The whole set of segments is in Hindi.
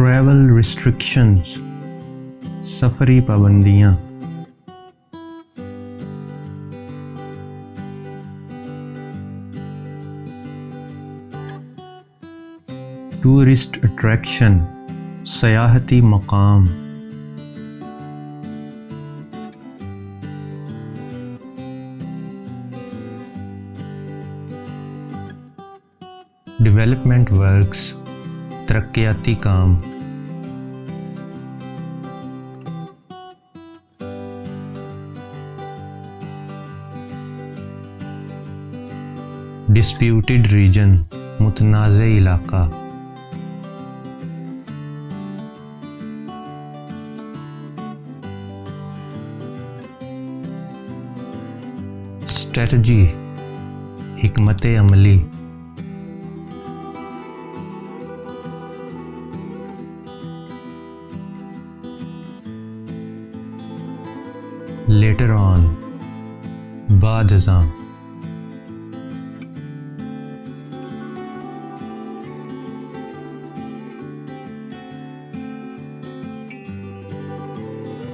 ट्रैवल रिस्ट्रिक्शंस, सफरी पाबंदियाँ। टूरिस्ट अट्रैक्शन, सयाहती मकाम। डेवलपमेंट वर्क्स, तरक्याती काम। डिस्प्यूटेड रीजन, मुतनाज़े इलाका। स्ट्रेटजी, हिकमत अमली। लेटर ऑन, बाद अज़ां।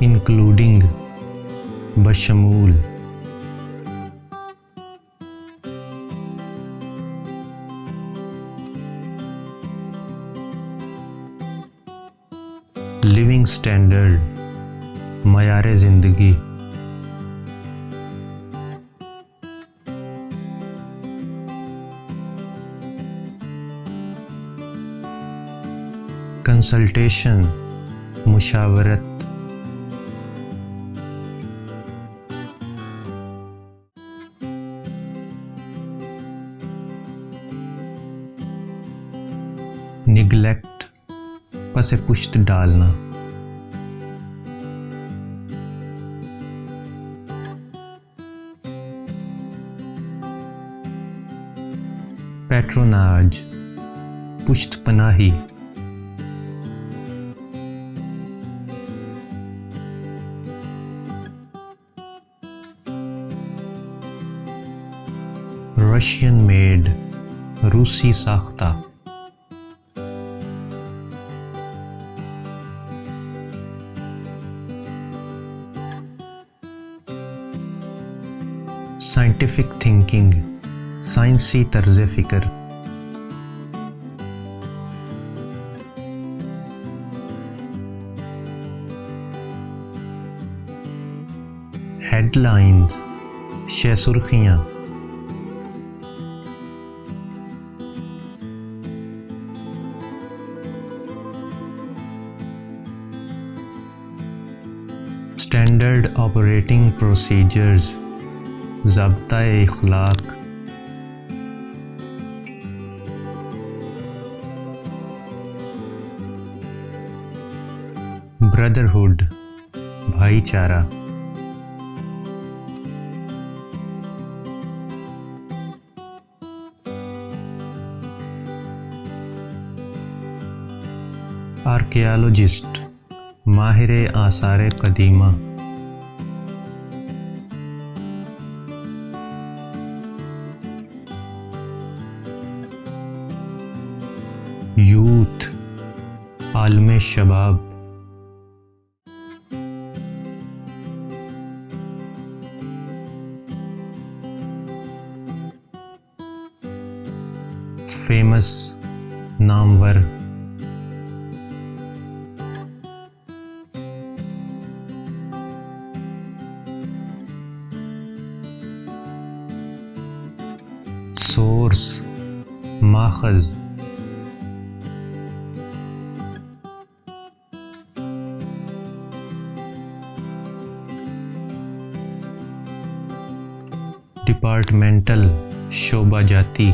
इंक्लूडिंग, बशमूल। लिविंग स्टैंडर्ड, मयार ज़िंदगी। कंसल्टेशन, मुशावरत। निगलेक्ट, पसे पुश्त डालना। पैट्रोनाज, पुश्त पनाही। रशियन मेड, रूसी साख्ता। साइंटिफिक थिंकिंग, साइंसी तर्ज फ़िक्र। हेडलाइंस, शे सुर्खियाँ। स्टैंडर्ड ऑपरेटिंग प्रोसीजर्स, ज़ाब्ता-ए इख़लाक़। ब्रदरहुड, भाईचारा। आर्कियोलॉजिस्ट, माहिर आसार कदीमा। यूथ, आलमे शबाब। फेमस, नामवर। सोर्स, माखज़। डिपार्टमेंटल, शोबा जाती।